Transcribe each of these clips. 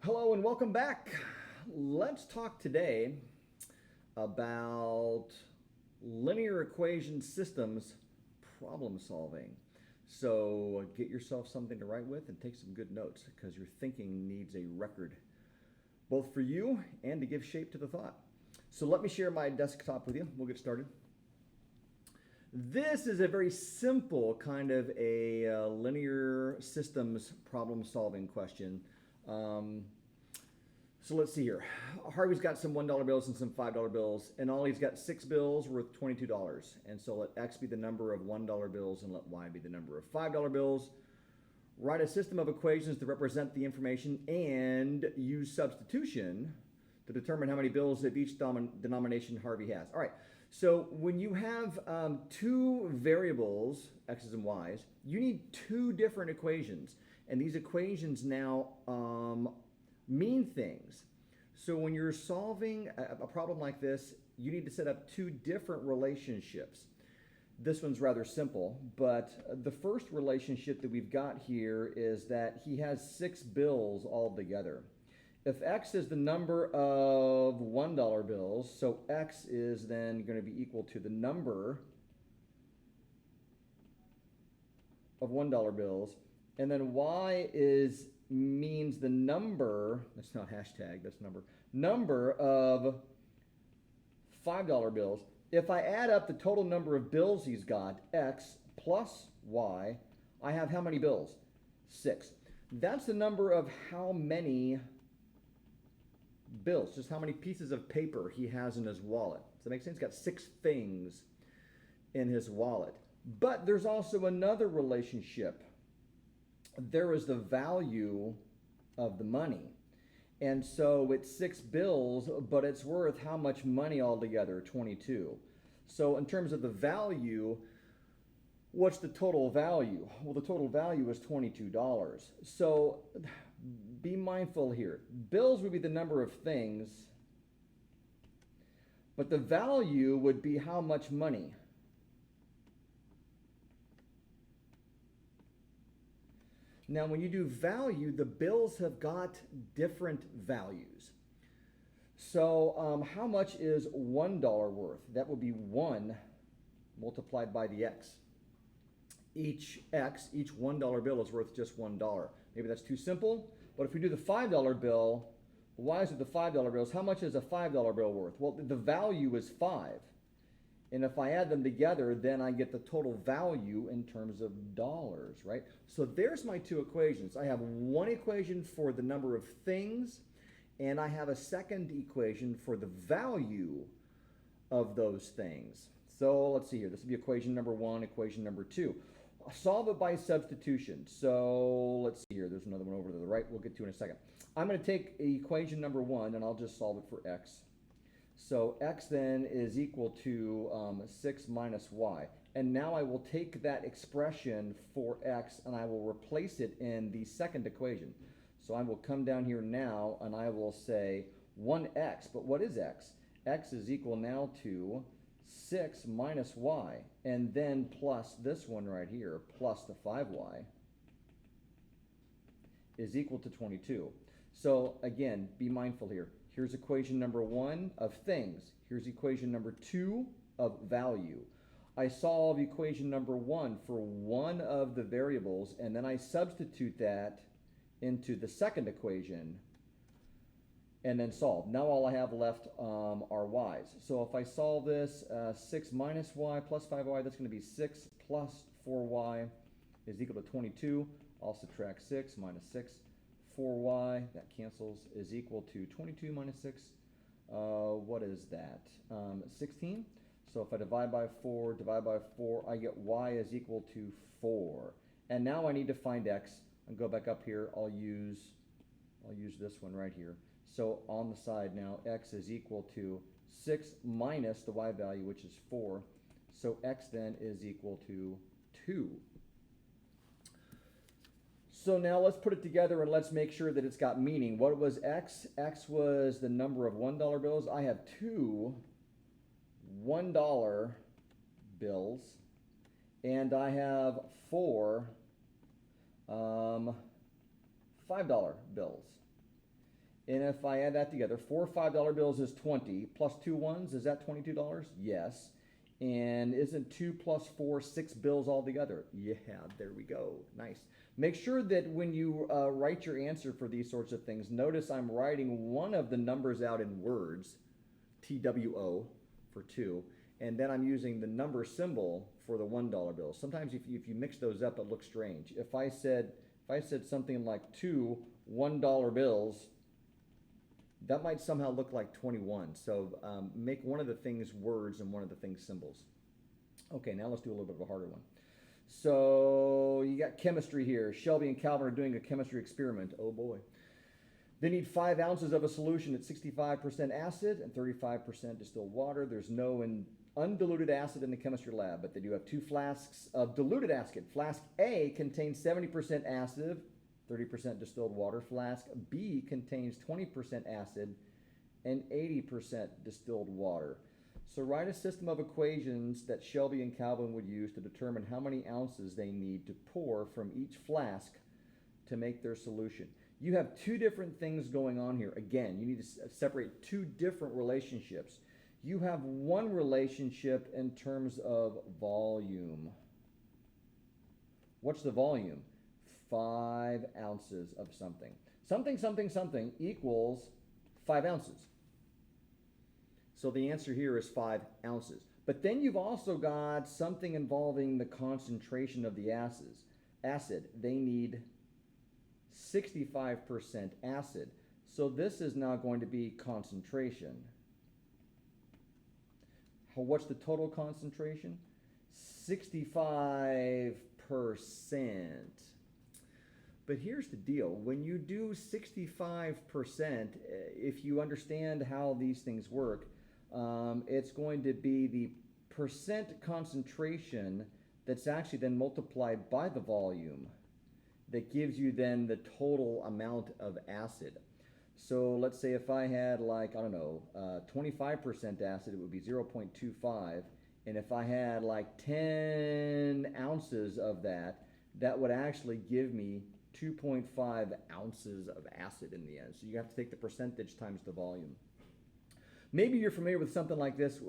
Hello and welcome back. Let's talk today about linear equation systems problem solving. So get yourself something to write with and take some good notes because your thinking needs a record, both for you and to give shape to the thought. So let me share my desktop with you. We'll get started. This is a very simple kind of a linear systems problem solving question. So let's see here. Harvey's got some $1 bills and some $5 bills, and Ollie's got 6 bills worth $22. And so let X be the number of $1 bills and let Y be the number of $5 bills. Write a system of equations to represent the information and use substitution to determine how many bills of each denomination Harvey has. All right, so when you have two variables, X's and Y's, you need two different equations. And these equations now mean things. So when you're solving a problem like this, you need to set up two different relationships. This one's rather simple, but the first relationship that we've got here is that he has 6 bills altogether. If X is the number of $1 bills, so X is then going to be equal to the number of $1 bills, and then Y means the number, that's not hashtag, that's number of $5 bills. If I add up the total number of bills he's got, X plus Y, I have how many bills? 6. That's the number of how many bills, just how many pieces of paper he has in his wallet. Does that make sense? He's got 6 things in his wallet. But there's also another relationship. There is the value of the money. And so it's 6 bills, but it's worth how much money altogether? 22. So in terms of the value, what's the total value? Well, the total value is $22. So be mindful here. Bills would be the number of things, but the value would be how much money? Now, when you do value, the bills have got different values. So how much is $1 worth? That would be 1 multiplied by the X. Each $1 bill is worth just $1. Maybe that's too simple, but if we do the $5 bill, why is it the $5 bills? How much is a $5 bill worth? Well, the value is 5. And if I add them together, then I get the total value in terms of dollars, right? So there's my two equations. I have one equation for the number of things, and I have a second equation for the value of those things. So let's see here. This would be equation number 1, equation number 2. I'll solve it by substitution. So let's see here. There's another one over to the right. We'll get to in a second. I'm going to take equation number 1, and I'll just solve it for X. So X then is equal to 6 minus Y. And now I will take that expression for X and I will replace it in the second equation. So I will come down here now and I will say 1X. But what is X? X is equal now to 6 minus Y. And then plus this one right here, plus the 5Y, is equal to 22. So again, be mindful here. Here's equation number 1 of things. Here's equation number 2 of value. I solve equation number 1 for one of the variables, and then I substitute that into the second equation, and then solve. Now all I have left are y's. So if I solve this, 6 minus y plus 5y, that's going to be 6 plus 4y is equal to 22. I'll subtract 6 minus 6. 4y, that cancels, is equal to 22 minus 6. What is that? 16. So if I divide by 4, I get y is equal to 4. And now I need to find x. And go back up here. I'll use this one right here. So on the side now, x is equal to 6 minus the y value, which is 4. So x then is equal to 2. So now let's put it together and let's make sure that it's got meaning. What was X? X was the number of $1 bills. I have 2 $1 bills, and I have 4 $5 bills. And if I add that together, 4 $5 bills is 20, plus 2 ones, is that $22? Yes. And isn't 2 plus 4, 6 bills altogether? Yeah, there we go. Nice. Make sure that when you write your answer for these sorts of things, notice I'm writing one of the numbers out in words, TWO for 2, and then I'm using the number symbol for the $1 bill. Sometimes if you mix those up, it looks strange. If I said something like 2 $1 bills, that might somehow look like 21. So make one of the things words and one of the things symbols. Okay, now let's do a little bit of a harder one. So you got chemistry here. Shelby and Calvin are doing a chemistry experiment. Oh boy. They need 5 ounces of a solution at 65% acid and 35% distilled water. There's no undiluted acid in the chemistry lab, but they do have 2 flasks of diluted acid. Flask A contains 70% acid, 30% distilled water. Flask B contains 20% acid and 80% distilled water. So write a system of equations that Shelby and Calvin would use to determine how many ounces they need to pour from each flask to make their solution. You have 2 different things going on here. Again, you need to separate 2 different relationships. You have one relationship in terms of volume. What's the volume? 5 ounces of something. Something equals 5 ounces. So the answer here is 5 ounces. But then you've also got something involving the concentration of the acid. They need 65% acid. So this is now going to be concentration. What's the total concentration? 65%. But here's the deal. When you do 65%, if you understand how these things work, it's going to be the percent concentration that's actually then multiplied by the volume that gives you then the total amount of acid. So let's say if I had 25% acid, it would be 0.25. And if I had 10 ounces of that, that would actually give me 2.5 ounces of acid in the end. So you have to take the percentage times the volume. Maybe you're familiar with something like this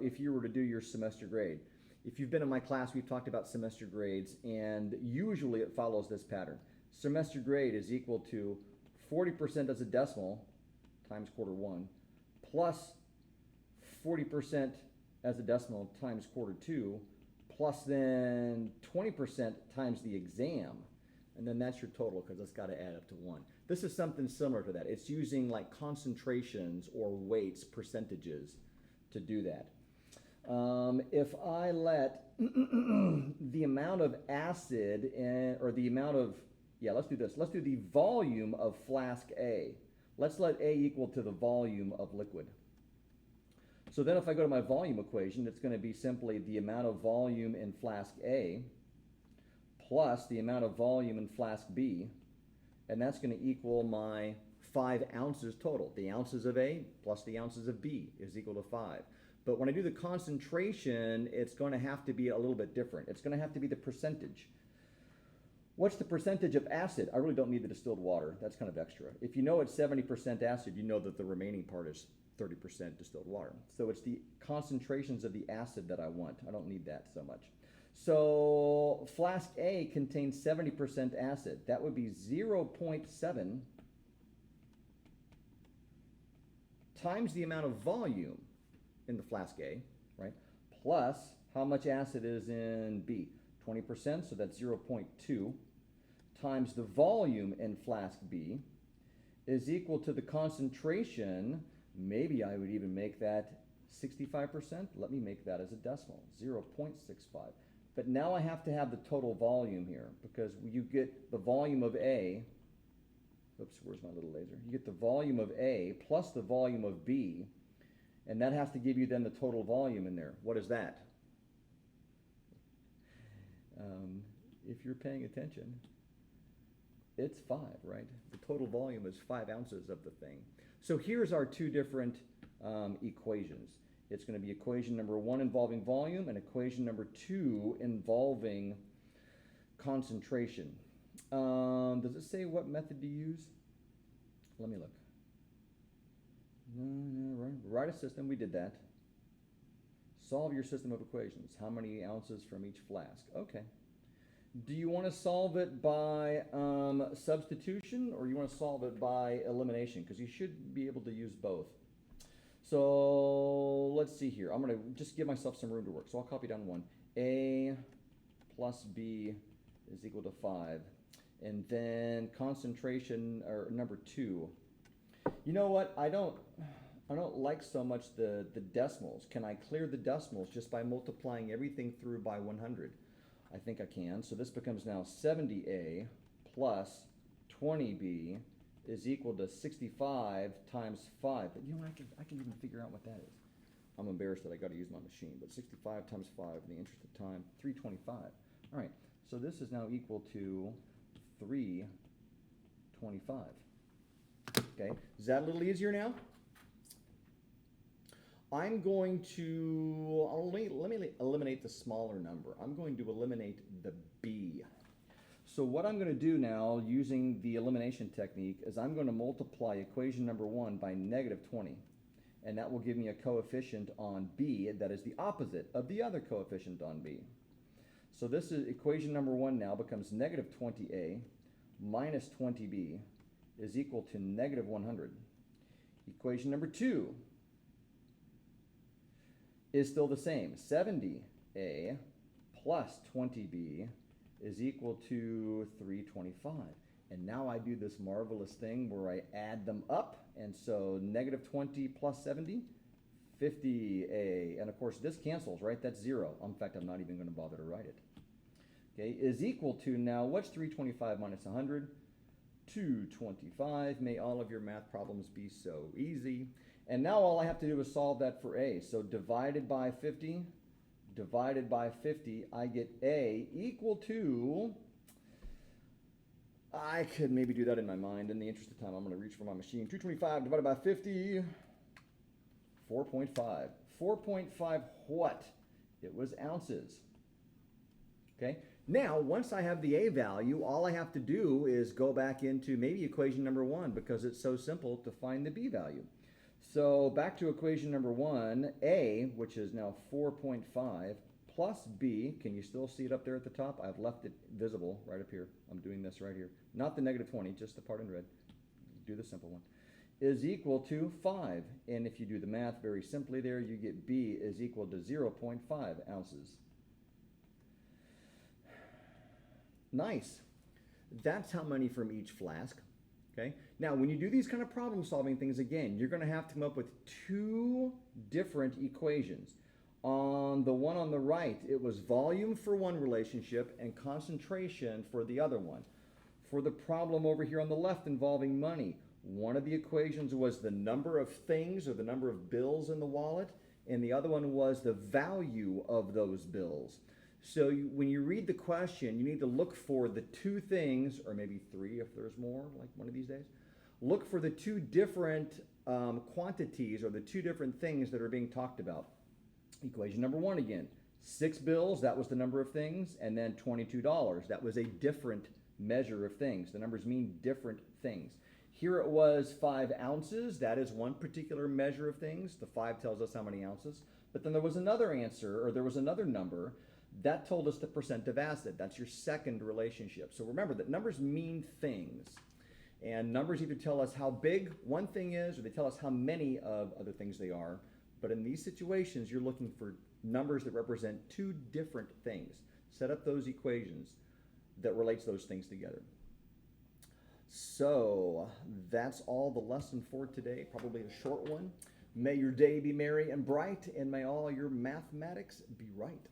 if you were to do your semester grade. If you've been in my class, we've talked about semester grades, and usually it follows this pattern. Semester grade is equal to 40% as a decimal times quarter 1 plus 40% as a decimal times quarter 2 plus then 20% times the exam. And then that's your total because it's got to add up to 1. This is something similar to that. It's using concentrations or weights, percentages to do that. If I let the amount of acid let's do this. Let's do the volume of flask A. Let's let A equal to the volume of liquid. So then if I go to my volume equation, it's going to be simply the amount of volume in flask A plus the amount of volume in flask B, and that's going to equal my 5 ounces total. The ounces of A plus the ounces of B is equal to 5. But when I do the concentration, it's going to have to be a little bit different. It's going to have to be the percentage. What's the percentage of acid? I really don't need the distilled water. That's kind of extra. If you know it's 70% acid, you know that the remaining part is 30% distilled water. So it's the concentrations of the acid that I want. I don't need that so much. So flask A contains 70% acid. That would be 0.7 times the amount of volume in the flask A, right? Plus how much acid is in B? 20%, so that's 0.2 times the volume in flask B is equal to the concentration. Maybe I would even make that 65%. Let me make that as a decimal, 0.65. But now I have to have the total volume here because you get the volume of A. Oops, where's my little laser? You get the volume of A plus the volume of B, and that has to give you then the total volume in there. What is that? If you're paying attention, it's 5, right? The total volume is 5 ounces of the thing. So here's our 2 different equations. It's going to be equation number 1 involving volume and equation number 2 involving concentration. Does it say what method to use? Let me look. Write a system. We did that. Solve your system of equations. How many ounces from each flask? Okay. Do you want to solve it by substitution, or you want to solve it by elimination? Because you should be able to use both. So let's see here. I'm going to just give myself some room to work. So I'll copy down one. A plus B is equal to 5. And then concentration, or number 2. You know what? I don't like so much the decimals. Can I clear the decimals just by multiplying everything through by 100? I think I can. So this becomes now 70A plus 20B is equal to 65 times 5. But you know, I can even figure out what that is. I'm embarrassed that I got to use my machine. But 65 times 5, in the interest of time, 325. All right. So this is now equal to 325. Okay. Is that a little easier now? I'm going to, let me eliminate the smaller number. I'm going to eliminate the B. So what I'm going to do now, using the elimination technique, is I'm going to multiply equation number 1 by negative 20. And that will give me a coefficient on B that is the opposite of the other coefficient on B. So this is equation number 1 now becomes negative 20A minus 20B is equal to negative 100. Equation number 2 is still the same. 70A plus 20B is equal to 325. And now I do this marvelous thing where I add them up. And so negative 20 plus 70, 50A. And of course this cancels, right? That's 0. In fact, I'm not even going to bother to write it. Okay, is equal to now, what's 325 minus 100? 225. May all of your math problems be so easy. And now all I have to do is solve that for A. So divided by 50, I get A equal to, I could maybe do that in my mind. In the interest of time, I'm going to reach for my machine. 225 divided by 50, 4.5. 4.5 what? It was ounces. Okay. Now, once I have the A value, all I have to do is go back into maybe equation number 1 because it's so simple to find the B value. So back to equation number 1, A, which is now 4.5, plus B, can you still see it up there at the top? I've left it visible right up here. I'm doing this right here. Not the negative 20, just the part in red. Do the simple one. Is equal to 5. And if you do the math very simply there, you get B is equal to 0.5 ounces. Nice. That's how many from each flask. Okay. Now, when you do these kind of problem solving things again, you're going to have to come up with 2 different equations. On the one on the right, it was volume for one relationship and concentration for the other one. For the problem over here on the left involving money, one of the equations was the number of things or the number of bills in the wallet, and the other one was the value of those bills. So when you read the question, you need to look for the 2 things, or maybe 3 if there's more, like one of these days. Look for the 2 different quantities or the 2 different things that are being talked about. Equation number 1 again. 6 bills, that was the number of things, and then $22. That was a different measure of things. The numbers mean different things. Here it was 5 ounces. That is one particular measure of things. The 5 tells us how many ounces. But then there was another answer, or there was another number that told us the percent of acid. That's your second relationship. So remember that numbers mean things. And numbers either tell us how big one thing is, or they tell us how many of other things they are. But in these situations, you're looking for numbers that represent 2 different things. Set up those equations that relates those things together. So that's all the lesson for today, probably a short one. May your day be merry and bright, and may all your mathematics be right.